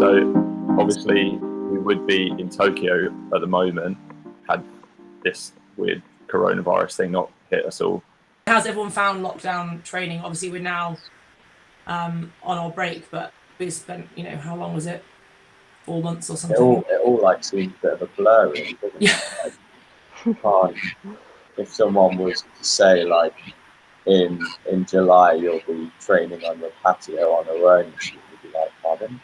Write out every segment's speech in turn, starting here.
So obviously we would be in Tokyo at the moment had this weird coronavirus thing not hit us all. How's everyone found lockdown training? Obviously we're now on our break, but we spent, how long was it? 4 months or something? It all like seems a bit of a blur, really, doesn't it? Like, if someone was to say like in July you'll be training on your patio on a rowing machine, you'd be like, pardon?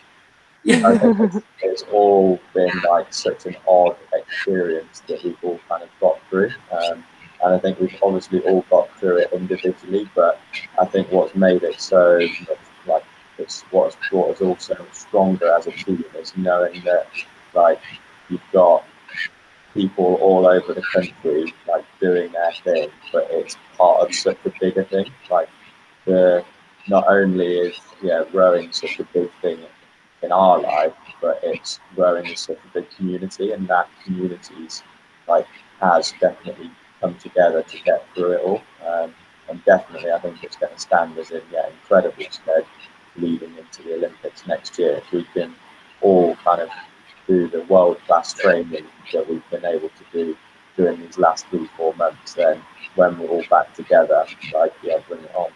I think it's all been like such an odd experience that we've all kind of got through, and I think we've obviously all got through it individually, but I think what's made it so like it's what's brought us all so much stronger as a team is knowing that like you've got people all over the country like doing their thing, but it's part of such a bigger thing. Like not only is rowing such a big thing in our life, but it's rowing is such a big community, and that community's like has definitely come together to get through it all, and definitely I think it's going to stand as in incredible stead leading into the Olympics next year if we can all kind of do the world-class training that we've been able to do during these last 3-4 months. Then when we're all back together, like bring it on.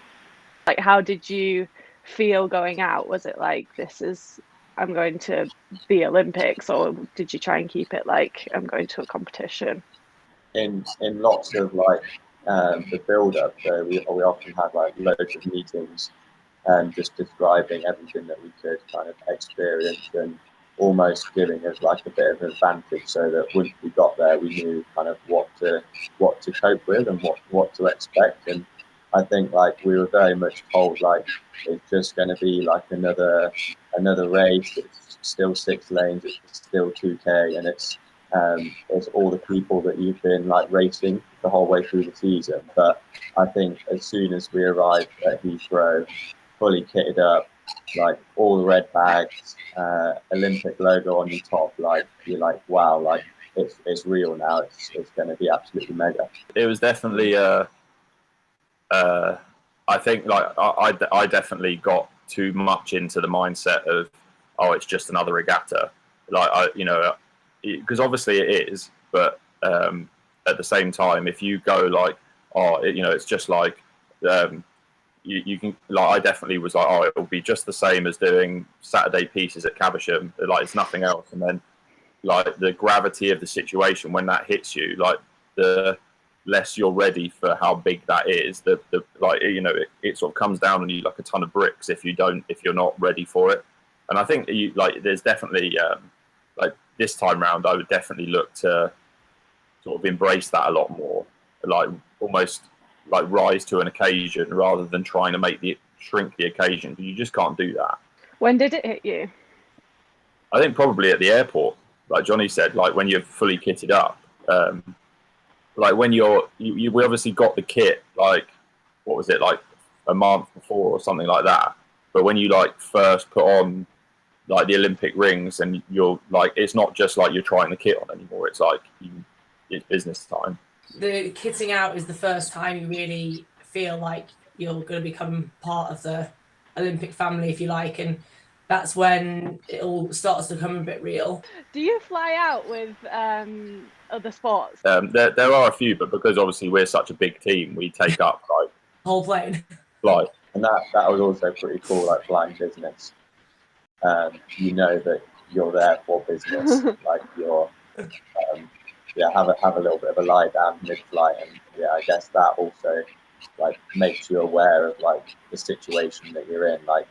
Like, how did you feel going out? Was it like, I'm going to the Olympics, or did you try and keep it like I'm going to a competition? In lots of like the build-up, we often had like loads of meetings and just describing everything that we could kind of experience and almost giving us like a bit of an advantage, so that once we got there we knew kind of what to cope with and what to expect. And I think like we were very much told like it's just going to be like another race. It's still 6 lanes, it's still 2K, and it's all the people that you've been like racing the whole way through the season. But I think as soon as we arrived at Heathrow, fully kitted up, like all the red bags, Olympic logo on the top, like you're like, wow, like it's real now. It's going to be absolutely mega. It was definitely I think like I definitely got too much into the mindset of, oh, it's just another regatta, like because obviously it is, but at the same time, if you go like, oh, it's just like you can, like, I definitely was like, oh, it'll be just the same as doing Saturday pieces at Caversham, like it's nothing else. And then like the gravity of the situation when that hits you, like the less you're ready for how big that is, the like it sort of comes down on you like a ton of bricks if you're not ready for it. And I think there's definitely like this time round I would definitely look to sort of embrace that a lot more, like almost like rise to an occasion rather than trying to shrink the occasion, because you just can't do that. When did it hit you? I think probably at the airport, like Jonny said, like when you're fully kitted up, like when we obviously got the kit, like what was it, like a month before or something like that, but when you like first put on like the Olympic rings and you're like, it's not just like you're trying the kit on anymore, it's like it's business time. The kitting out is the first time you really feel like you're going to become part of the Olympic family, if you like, and that's when it all starts to come a bit real. Do you fly out with other sports? There are a few, but because obviously we're such a big team, we take up like whole plane. Flight. And that was also pretty cool, like flying business. You know that you're there for business, like you're have a little bit of a lie down mid-flight, and I guess that also like makes you aware of like the situation that you're in. Like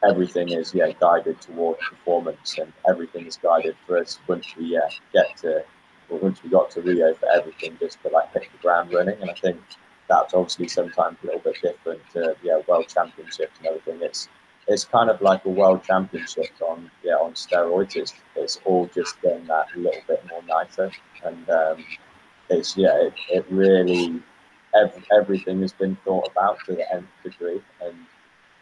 everything is guided towards performance, and everything is guided for us once we once we got to Rio, for everything just to like hit the ground running. And I think that's obviously sometimes a little bit different to world championships and everything. It's kind of like a world championship on steroids. It's all just getting that little bit more nicer, and it really everything has been thought about to the nth degree. And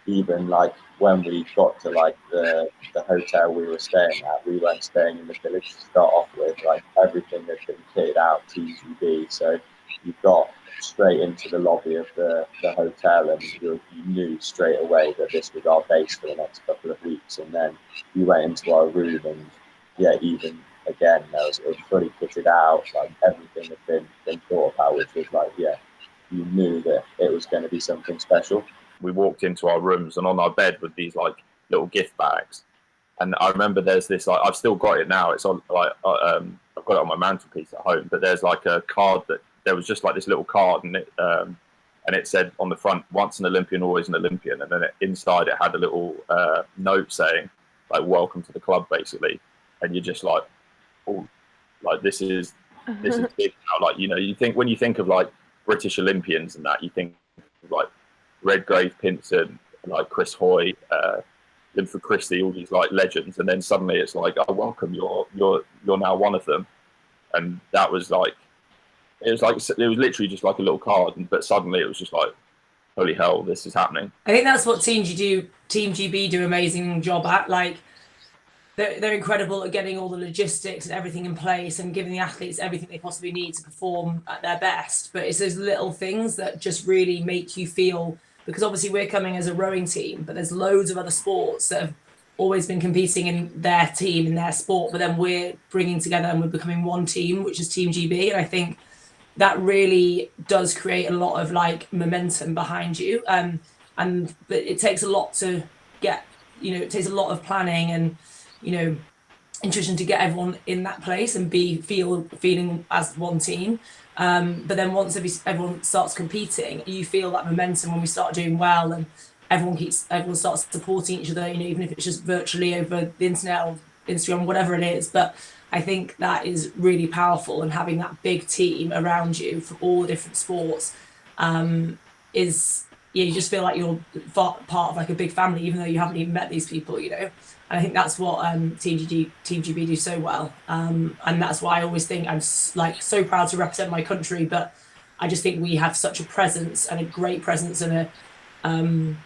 even like when we got to like the hotel we were staying at, we weren't staying in the village to start off with. Like everything had been kitted out TGB, so you got straight into the lobby of the hotel, and you knew straight away that this was our base for the next couple of weeks. And then you went into our room, and even again, it was fully kitted out, like everything had been thought about, which was like, you knew that it was going to be something special. We walked into our rooms, and on our bed were these like little gift bags. And I remember there's this, like, I've still got it now. It's on, like, I've got it on my mantelpiece at home. But there's like a card there was just like this little card, and it said on the front, "Once an Olympian, always an Olympian." And then inside it had a little note saying, like, "Welcome to the club," basically. And you're just like, oh, like this is big now. Like, you think, when you think of like British Olympians and that, you think of like Redgrave, Pinson, like Chris Hoy, Linford Christie, all these like legends, and then suddenly it's like, oh, welcome, you're now one of them. And that was like, it was literally just like a little card, but suddenly it was just like, holy hell, this is happening. I think that's what Team GB do an amazing job at. Like, they're incredible at getting all the logistics and everything in place and giving the athletes everything they possibly need to perform at their best. But it's those little things that just really make you feel, because obviously we're coming as a rowing team, but there's loads of other sports that have always been competing in their team, in their sport, but then we're bringing together and we're becoming one team, which is Team GB. And I think that really does create a lot of like momentum behind you. But it takes a lot to get, it takes a lot of planning and, intuition to get everyone in that place and feeling as one team. But then once everyone starts competing, you feel that momentum when we start doing well, and everyone starts supporting each other, even if it's just virtually over the internet or Instagram, whatever it is. But I think that is really powerful, and having that big team around you for all the different sports is, you just feel like you're part of like a big family, even though you haven't even met these people, And I think that's what Team GB do so well, and that's why I always think I'm like so proud to represent my country. But I just think we have such a presence, and a great presence, and an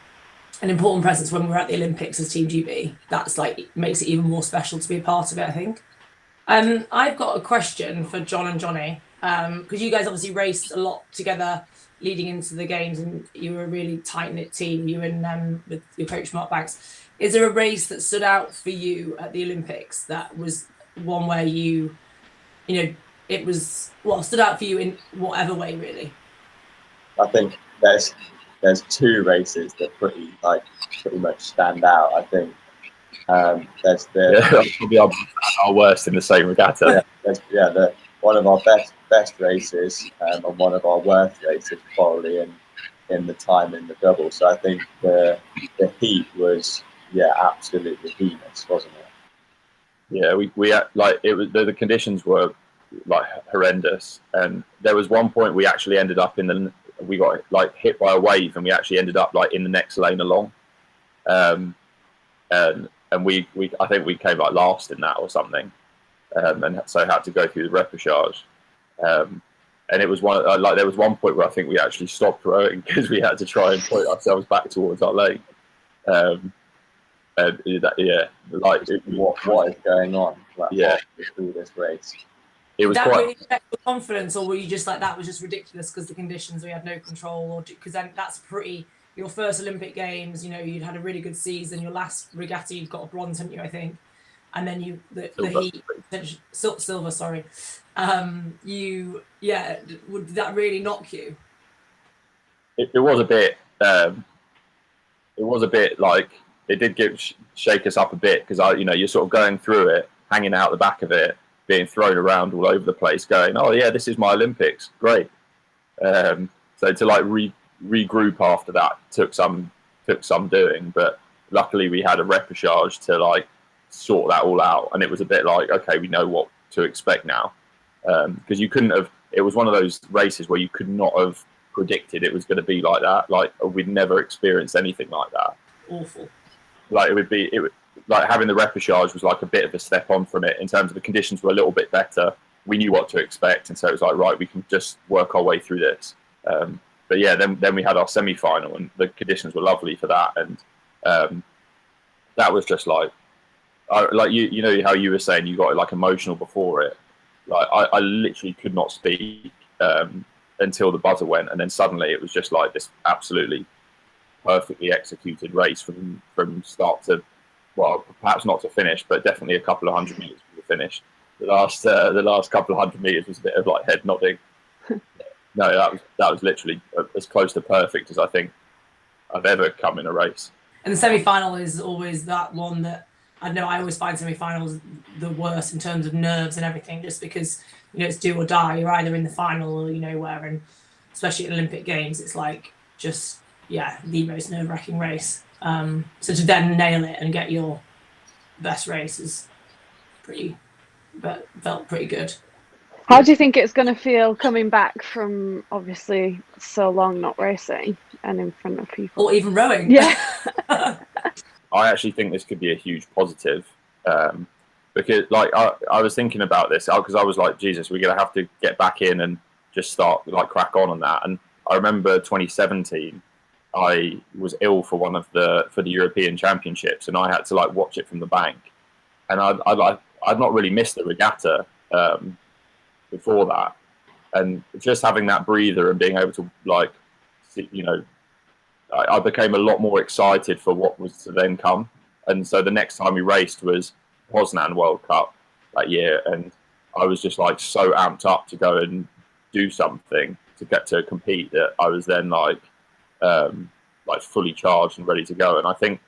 important presence when we're at the Olympics as Team GB. That's like makes it even more special to be a part of it, I think. I've got a question for John and Jonny, because you guys obviously raced a lot together leading into the games, and you were a really tight-knit team, you and with your coach Mark Banks. Is there a race that stood out for you at the Olympics that was one where stood out for you in whatever way, really? I think there's two races that pretty much stand out. I think there's probably our worst in the same regatta. One of our best races and one of our worst races probably in the time in the double. So I think the heat was absolutely heinous, wasn't it? Yeah, we like it was, the conditions were like horrendous, and there was one point we actually ended up we got like hit by a wave, and we actually ended up like in the next lane along, and we I think we came like last in that or something, and so had to go through the repechage, and it was there was one point where I think we actually stopped rowing because we had to try and point ourselves back towards our lane. What is going on? Through this race. It was that quite. Really affect your confidence, or were you just like, that was just ridiculous because the conditions, we had no control, or because then that's your first Olympic Games, you'd had a really good season. Your last regatta, you've got a bronze, haven't you? I think, and then the heat, silver. Sorry, would that really knock you? It was a bit. It was a bit like it did shake us up a bit because you're sort of going through it, hanging out the back of it, being thrown around all over the place, going, oh yeah, this is my Olympics, great. So to like regroup after that took some doing, but luckily we had a repechage to like sort that all out, and it was a bit like, okay, we know what to expect now, because you couldn't have. It was one of those races where you could not have predicted it was going to be like that. Like we'd never experienced anything like that. Awful. Like it would like having the repechage was like a bit of a step on from it in terms of the conditions were a little bit better. We knew what to expect, and so it was like, right, we can just work our way through this. But yeah, then we had our semi-final, and the conditions were lovely for that, and that was just like you know how you were saying you got like emotional before it. Like I literally could not speak until the buzzer went, and then suddenly it was just like this absolutely perfectly executed race from start to, well, perhaps not to finish, but definitely a couple of 100 meters from the finish. The last couple of 100 meters was a bit of like head nodding. No, that was literally as close to perfect as I think I've ever come in a race. And the semi-final is always that one that, I know, I always find semi-finals the worst in terms of nerves and everything, just because, you know, it's do or die. You're either in the final or you know where, and especially at Olympic Games, it's like just, yeah, the most nerve-wracking race. So to then nail it and get your best race is felt pretty good. How do you think it's going to feel coming back from obviously so long not racing and in front of people? Or even rowing. Yeah. I actually think this could be a huge positive, because like I was thinking about this because I was like, Jesus, we're going to have to get back in and just start like crack on that. And I remember 2017, I was ill for the European Championships, and I had to like watch it from the bank. And I'd not really missed the regatta before that, and just having that breather and being able to like see, you know, I became a lot more excited for what was to then come. And so the next time we raced was Poznan World Cup that year, and I was just like so amped up to go and do something to get to compete that I was then like fully charged and ready to go. And I think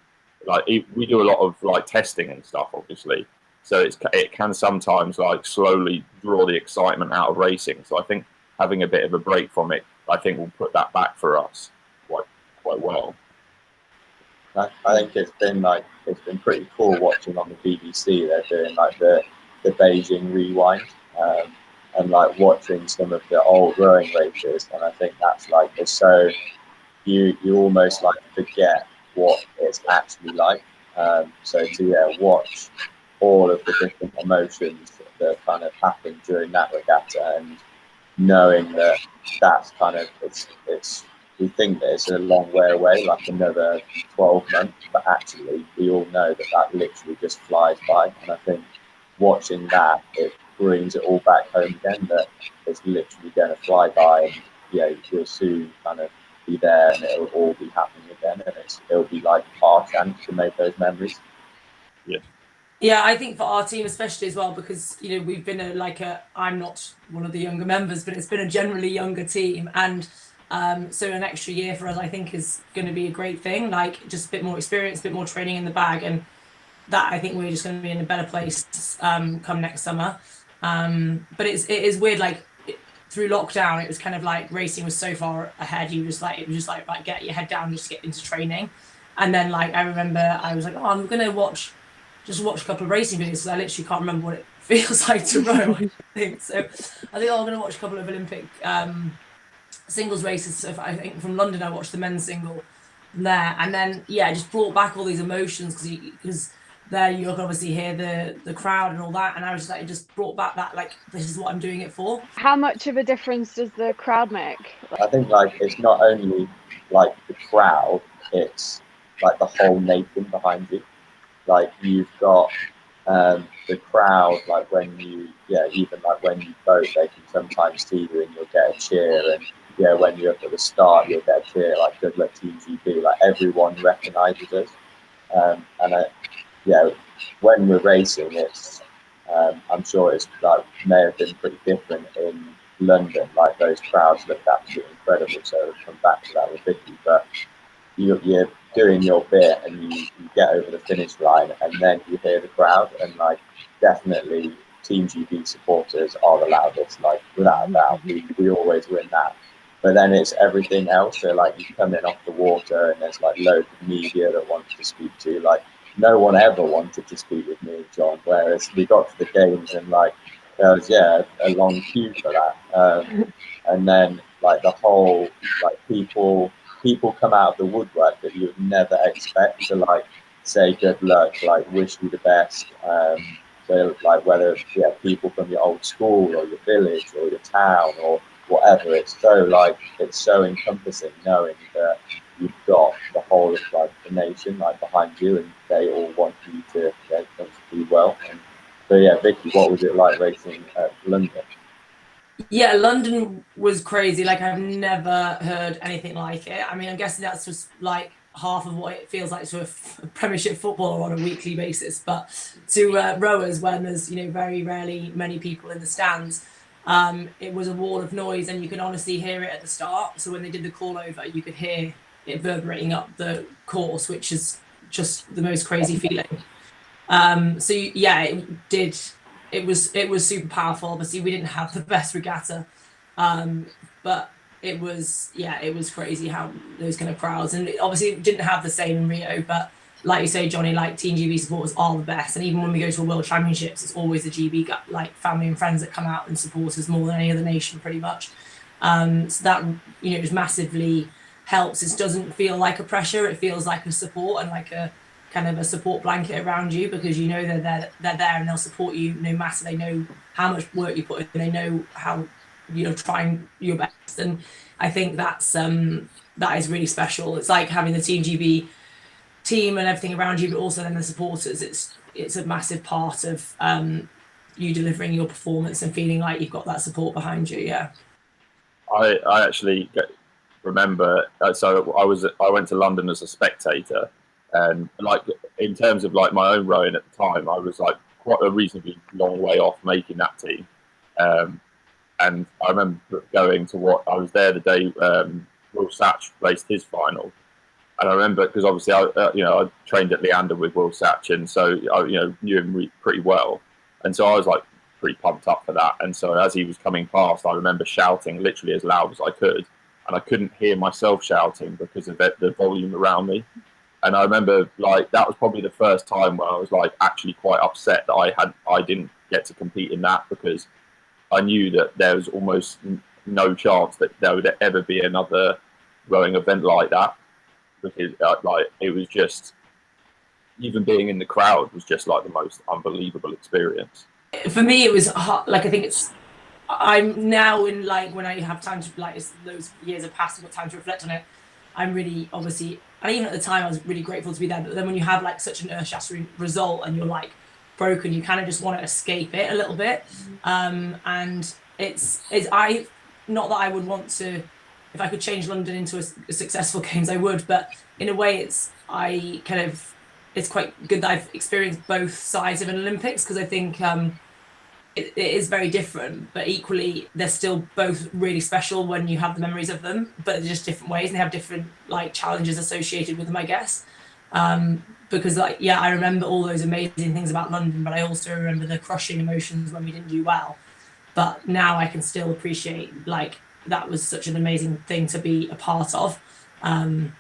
like we do a lot of like testing and stuff, obviously. So it can sometimes like slowly draw the excitement out of racing. So I think having a bit of a break from it, I think will put that back for us quite well. I think it's been pretty cool watching on the BBC. They're doing like the Beijing rewind, and like watching some of the old rowing races. And I think that's like, it's so you almost like forget what it's actually like. So to watch all of the different emotions that kind of happened during that regatta, and knowing that that's kind of it's we think that it's a long way away, like another 12 months, but actually we all know that literally just flies by. And I think watching that, it brings it all back home again, that it's literally going to fly by, and you'll soon kind of be there and it'll all be happening again, and it'll be like our chance to make those memories. Yeah, I think for our team especially as well, because, you know, we've been I'm not one of the younger members, but it's been a generally younger team. And so an extra year for us, I think, is going to be a great thing, like just a bit more experience, a bit more training in the bag. And that, I think we're just going to be in a better place come next summer. But it is weird, like through lockdown, it was kind of like racing was so far ahead. It was just like, right, get your head down, just get into training. And then like, I remember I was like, I'm going to watch a couple of racing videos, because I literally can't remember what it feels like to row, I think. So I think I'm going to watch a couple of Olympic singles races. So I think from London, I watched the men's single there. And then, it just brought back all these emotions, because there you can obviously hear the crowd and all that. And I was just like, it just brought back that, like, this is what I'm doing it for. How much of a difference does the crowd make? I think like it's not only like the crowd, it's like the whole nation behind you. Like you've got the crowd, like when you, even like when you vote, they can sometimes see you and you'll get a cheer. And when you're up at the start, you'll get a cheer, like good luck Team GB. Like everyone recognises us. And when we're racing, it's I'm sure it's like may have been pretty different in London. Like those crowds looked absolutely incredible. So we'll come back to that with Vicky, but you're doing your bit and you get over the finish line, and then you hear the crowd, and like definitely Team GB supporters are the loudest, like without a doubt. We always win that. But then it's everything else. So like you come in off the water and there's like loads of media that wants to speak to you. Like no one ever wanted to speak with me and John, whereas we got to the games and like there was a long queue for that. And then like the whole like people come out of the woodwork that you would never expect to like say good luck, like wish you the best. So like whether people from your old school or your village or your town or whatever, it's so encompassing knowing that you've got the whole of like the nation like behind you, and they all want you to do well. And so Vicky, what was it like racing at London? Yeah, London was crazy. Like, I've never heard anything like it. I mean, I'm guessing that's just like half of what it feels like to a Premiership footballer on a weekly basis. But to rowers, when there's, you know, very rarely many people in the stands, it was a wall of noise, and you could honestly hear it at the start. So when they did the call over, you could hear it reverberating up the course, which is just the most crazy feeling. So yeah, it did. It was super powerful. Obviously, we didn't have the best regatta, but it was crazy how those kind of crowds, and obviously it didn't have the same in Rio. But like you say, Johnny, like Team GB supporters are the best, and even when we go to a World Championships, it's always the GB like family and friends that come out and support us more than any other nation, pretty much. So that, you know, just massively helps. It doesn't feel like a pressure; it feels like a support and like a kind of a support blanket around you, because you know they're there and they'll support you no matter. They know how much work you put in, they know how you're trying your best, and I think that is really special. It's like having the Team GB team and everything around you, but also then the supporters. It's a massive part of you delivering your performance and feeling like you've got that support behind you. Yeah, I actually remember. So I went to London as a spectator. And like in terms of like my own rowing at the time, I was like quite a reasonably long way off making that team. And I remember going to I was there the day Will Satch placed his final, and I remember because obviously I trained at Leander with Will Satch, and so I knew him pretty well, and so I was like pretty pumped up for that. And so as he was coming past, I remember shouting literally as loud as I could, and I couldn't hear myself shouting because of the volume around me. And I remember like that was probably the first time where I was like actually quite upset that I didn't get to compete in that, because I knew that there was almost no chance that there would ever be another rowing event like that, because like it was just, even being in the crowd was just like the most unbelievable experience. For me, it was hard. Like, I think I'm now in, like, when I have time to, like, those years have passed, I've got time to reflect on it. I'm really, obviously, and even at the time I was really grateful to be there, but then when you have like such an earth-shattering result and you're like broken, you kind of just want to escape it a little bit. And it's not that I would want to, if I could change London into a successful games, I would, but in a way it's quite good that I've experienced both sides of an Olympics, because I think it is very different, but equally they're still both really special when you have the memories of them, but they're just different ways, and they have different like challenges associated with them, I guess. Because like, yeah, I remember all those amazing things about London, but I also remember the crushing emotions when we didn't do well. But now I can still appreciate, like, that was such an amazing thing to be a part of. And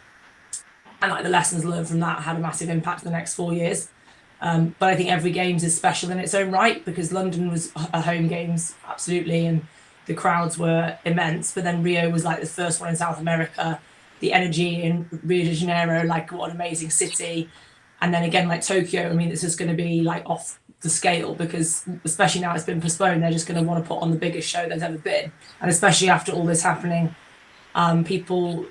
like the lessons learned from that had a massive impact for the next 4 years. But I think every games is special in its own right, because London was a home games, absolutely, and the crowds were immense. But then Rio was like the first one in South America. The energy in Rio de Janeiro, like, what an amazing city. And then again, like Tokyo, I mean, it's just going to be like off the scale, because especially now it's been postponed, they're just going to want to put on the biggest show there's ever been. And especially after all this happening,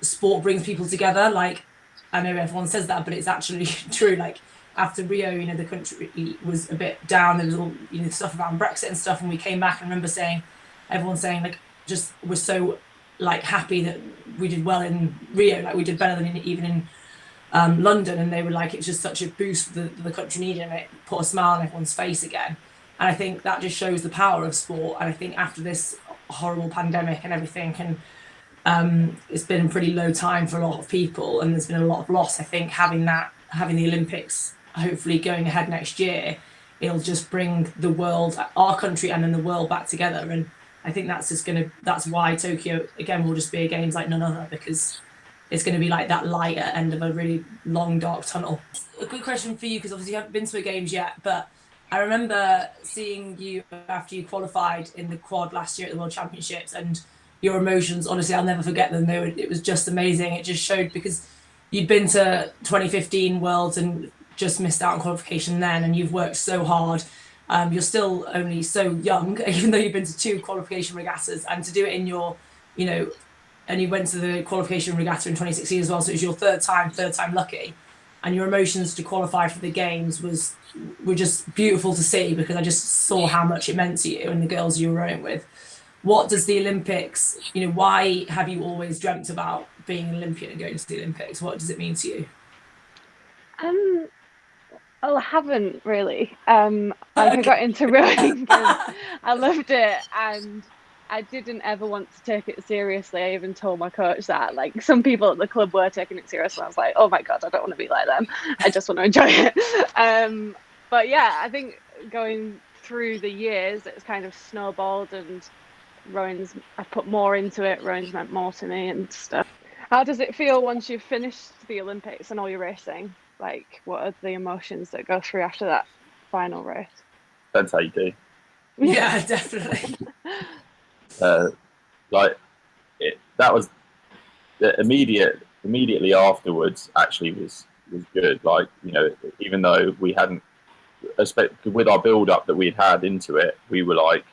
sport brings people together. Like, I know everyone says that, but it's actually true. Like, after Rio, the country was a bit down. There was all, stuff around Brexit and stuff. And we came back and remember everyone saying, like, just we're so, like, happy that we did well in Rio. Like, we did better than even in London. And they were like, it's just such a boost the country needed, and it put a smile on everyone's face again. And I think that just shows the power of sport. And I think after this horrible pandemic and everything, and it's been a pretty low time for a lot of people, and there's been a lot of loss. I think having the Olympics hopefully going ahead next year, it'll just bring the world, our country and then the world, back together. And I think that's why Tokyo again will just be a games like none other, because it's going to be like that light at end of a really long dark tunnel. A good question for you, because obviously you haven't been to a games yet, but I remember seeing you after you qualified in the quad last year at the World Championships, and your emotions, honestly, I'll never forget them. It was just amazing. It just showed, because you'd been to 2015 Worlds and just missed out on qualification then, and you've worked so hard. You're still only so young, even though you've been to 2 qualification regattas, and to do it in your, and you went to the qualification regatta in 2016 as well, so it was your third time lucky, and your emotions to qualify for the games were just beautiful to see, because I just saw how much it meant to you and the girls you were rowing with. what does the Olympics, why have you always dreamt about being an Olympian and going to the Olympics? What does it mean to you? Well, I haven't really. I got into rowing because I loved it, and I didn't ever want to take it seriously. I even told my coach that. Like, some people at the club were taking it seriously. I was like, oh my God, I don't want to be like them. I just want to enjoy it. But yeah, I think going through the years, it's kind of snowballed, and I've put more into it. Rowing's meant more to me and stuff. How does it feel once you've finished the Olympics and all your racing? Like, what are the emotions that go through after that final race? Depends how you do. Yeah, definitely. That was immediately afterwards. Actually, was good. Like, even though we hadn't, with our build up that we'd had into it, we were like,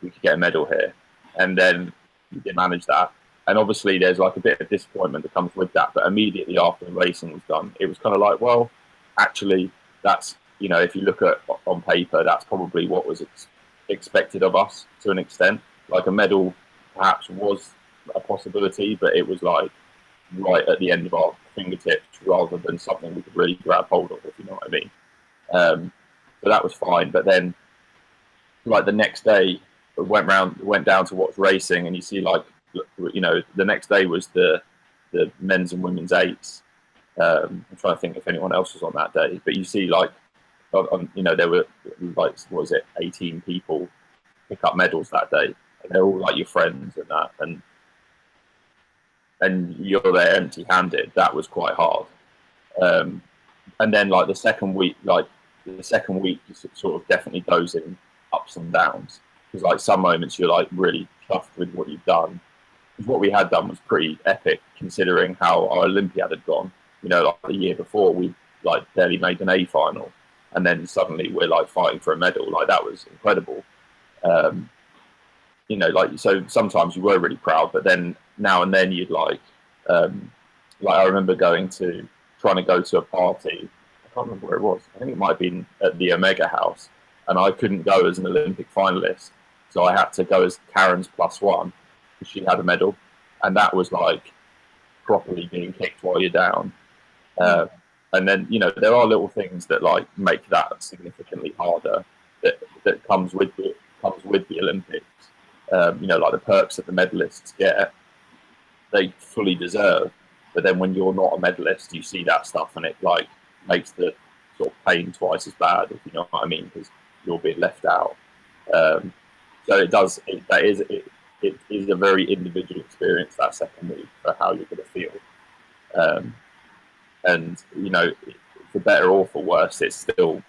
we could get a medal here, and then we didn't manage that. And obviously, there's like a bit of disappointment that comes with that. But immediately after the racing was done, it was kind of like, well, actually, that's, if you look at on paper, that's probably what was expected of us to an extent. Like, a medal perhaps was a possibility, but it was like right at the end of our fingertips rather than something we could really grab hold of, if you know what I mean. So that was fine. But then, like, the next day, went down to watch racing, and you see, like, the next day was the men's and women's eights. I'm trying to think if anyone else was on that day, but you see, like, there were, like, what was it, 18 people pick up medals that day, and they're all like your friends and that, and you're there empty-handed. That was quite hard. And then, like, the second week sort of definitely goes in ups and downs, because, like, some moments you're like really chuffed with what you've done. What we had done was pretty epic, considering how our Olympiad had gone. Like, the year before, we like barely made an A final, and then suddenly we're like fighting for a medal. Like, that was incredible. So sometimes you were really proud, but then now and then you'd like I remember trying to go to a party. I can't remember where it was. I think it might have been at the Omega House, and I couldn't go as an Olympic finalist, so I had to go as Karen's +1. She had a medal, and that was like properly being kicked while you're down. And then, there are little things that like make that significantly harder that comes with the Olympics. Like the perks that the medalists get, they fully deserve. But then when you're not a medalist, you see that stuff, and it like makes the sort of pain twice as bad, if you know what I mean, because you're being left out. So it is a very individual experience, that second week, for how you're going to feel. And, for better or for worse, it's still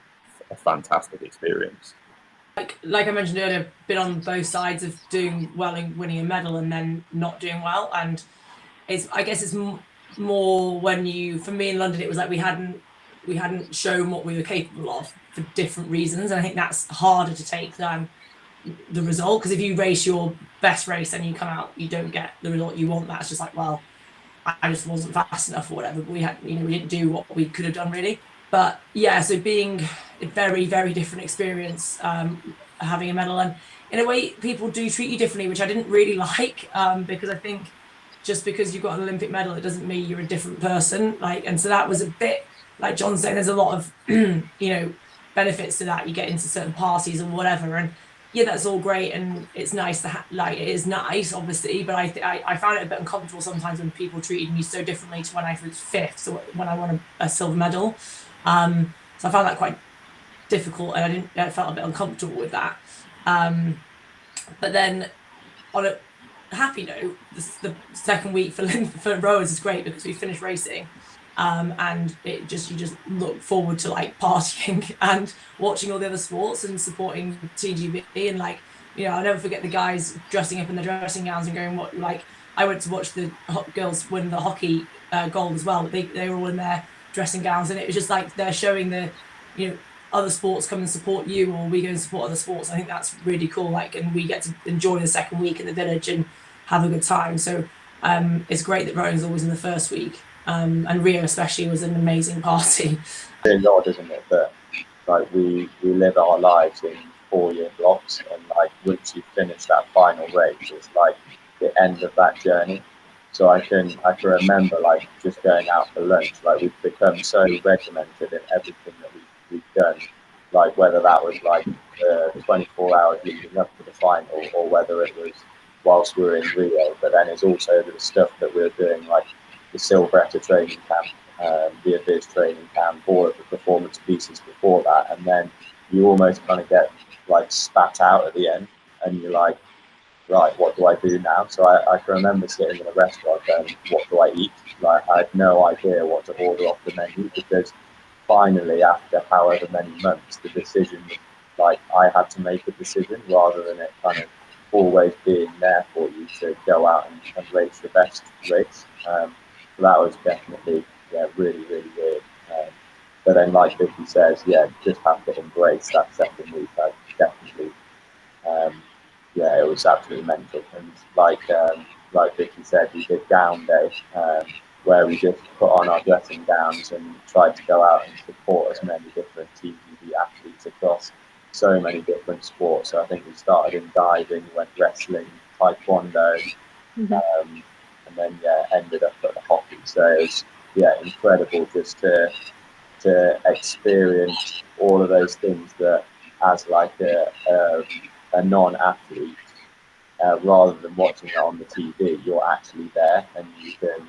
a fantastic experience. Like I mentioned earlier, been on both sides of doing well and winning a medal and then not doing well. And I guess it's more when for me in London, it was like we hadn't shown what we were capable of for different reasons. And I think that's harder to take than the result, because if you race your best race and you come out, you don't get the result you want, that's just like, well, I just wasn't fast enough or whatever. But we didn't do what we could have done, really. But yeah, so being a very, very different experience, having a medal, and in a way people do treat you differently, which I didn't really like, because I think just because you've got an Olympic medal, it doesn't mean you're a different person. And so that was a bit, like John's saying, there's a lot of benefits to that. You get into certain parties and whatever, and yeah, that's all great, and it's nice to it is nice, obviously, but I found it a bit uncomfortable sometimes when people treated me so differently to when I was fifth, so when I won a silver medal. So I found that quite difficult, and I felt a bit uncomfortable with that. But then, on a happy note, the second week for rowers is great because we finished racing. And you just look forward to like partying and watching all the other sports and supporting TGB, and I'll never forget the guys dressing up in their dressing gowns and going, I went to watch the girls win the hockey gold as well, but they were all in their dressing gowns, and it was just like they're showing the other sports come and support you, or we go and support other sports. I think that's really cool, and we get to enjoy the second week in the village and have a good time. So it's great that rowing's always in the first week. And Rio especially was an amazing party. It's odd, isn't it? But we live our lives 4-year blocks, and like once you finish that final race, it's like the end of that journey. So I can remember like just going out for lunch, like we've become so regimented in everything that we've done, like whether that was like 24 hours leading up to the final, or whether it was whilst we were in Rio. But then it's also the stuff that we were doing, like the Silveretta training camp, the Abyss training camp, all of the performance pieces before that, and then you almost kind of get like spat out at the end, and you're like, right, what do I do now? So I can remember sitting in a restaurant going, what do I eat? Like I had no idea what to order off the menu, because finally, after however many months, the decision, like I had to make a decision rather than it kind of always being there for you to go out and race the best race. So that was definitely, really, really weird. But then, like Vicky says, just have to embrace that second week. I definitely, it was absolutely mental. And like Vicky said, we did gown day, where we just put on our dressing gowns and tried to go out and support as many different Team GB athletes across so many different sports. So I think we started in diving, went wrestling, taekwondo, and then ended up at the hockey. So it was incredible just to experience all of those things that as like a non-athlete, rather than watching it on the TV, you're actually there, and you can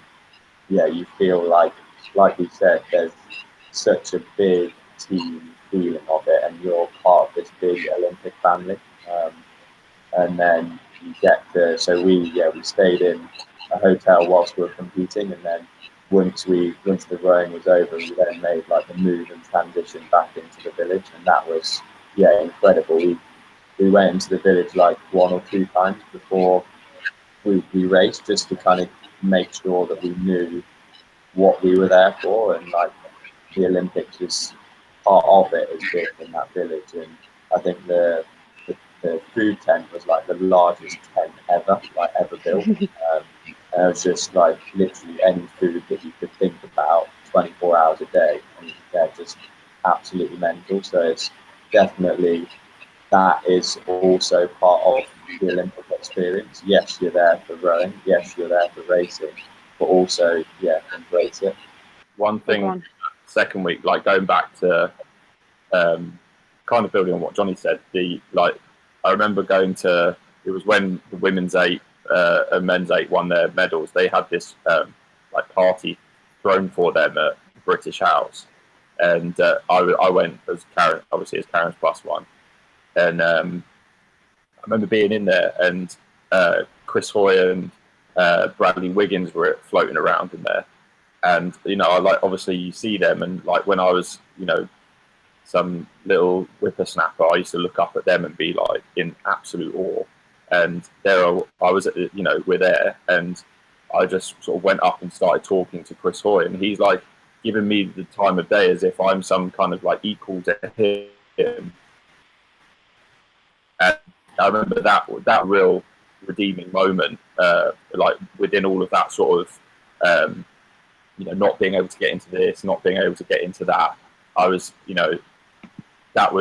you feel like we said, there's such a big team feeling of it, and you're part of this big Olympic family. And then you get to, so we stayed in a hotel whilst we were competing, and then once the rowing was over, we then made like a move and transition back into the village, and that was incredible. We went into the village like 1 or 2 times before we raced, just to kind of make sure that we knew what we were there for, and like the Olympics was part of it as being in that village. And I think the food tent was like the largest tent ever built. And it was just like literally any food that you could think about 24 hours a day, and just absolutely mental. So it's definitely, that is also part of the Olympic experience. Yes, you're there for rowing. Yes, you're there for racing, but also, embrace it. One thing, second week, like going back to kind of building on what Jonny said, I remember going to, it was when the women's 8 and men's 8 won their medals. They had this like party thrown for them at the British House, and I went as Karen, obviously as Karen's +1. And I remember being in there, and Chris Hoy and Bradley Wiggins were floating around in there. And, obviously you see them, and like when I was, some little whippersnapper, I used to look up at them and be like in absolute awe. And I was, we're there, and I just sort of went up and started talking to Chris Hoy, and he's like giving me the time of day as if I'm some kind of like equal to him. And I remember that real redeeming moment, like within all of that sort of, not being able to get into this, not being able to get into that. I was, that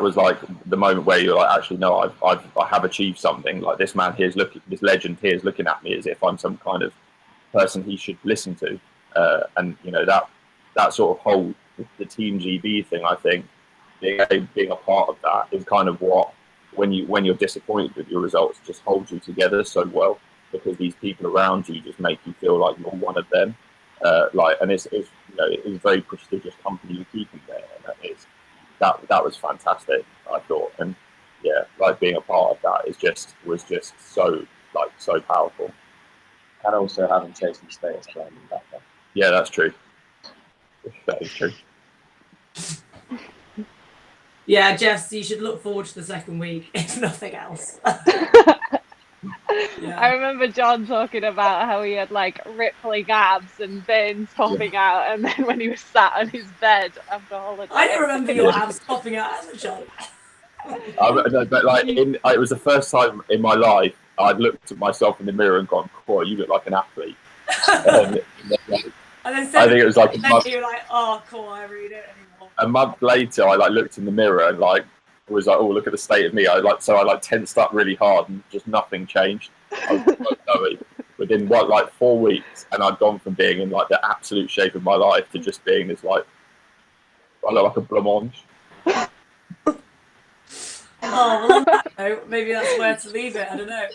was like the moment where you're like, actually, no, I have achieved something. Like this man here is this legend here is looking at me as if I'm some kind of person he should listen to. And that sort of whole, the Team GB thing, I think being a part of that is kind of what, when you're disappointed with your results, just holds you together so well, because these people around you just make you feel like you're one of them. And it's a very prestigious company you keep in there, and that was fantastic, I thought. And like being a part of that was just so powerful. And also having Jason Status playing in that one. Yeah, that's true. That is true. Yeah, Jess, you should look forward to the second week, if nothing else. Yeah. I remember John talking about how he had like rippling abs and veins popping out, and then when he was sat on his bed after holiday. I don't remember your abs popping out as a child. But like, it was the first time in my life I'd looked at myself in the mirror and gone, "Cool, you look like an athlete." And then I think it was like you were like, "Oh, cool, I really don't anymore." a month later, I like looked in the mirror and like was like, oh, look at the state of me. I tensed up really hard and just nothing changed. I was like, no, within 4 weeks, and I'd gone from being in like the absolute shape of my life to just being this like I look like a blancmange. Oh, well, on that note, maybe that's where to leave it. I don't know.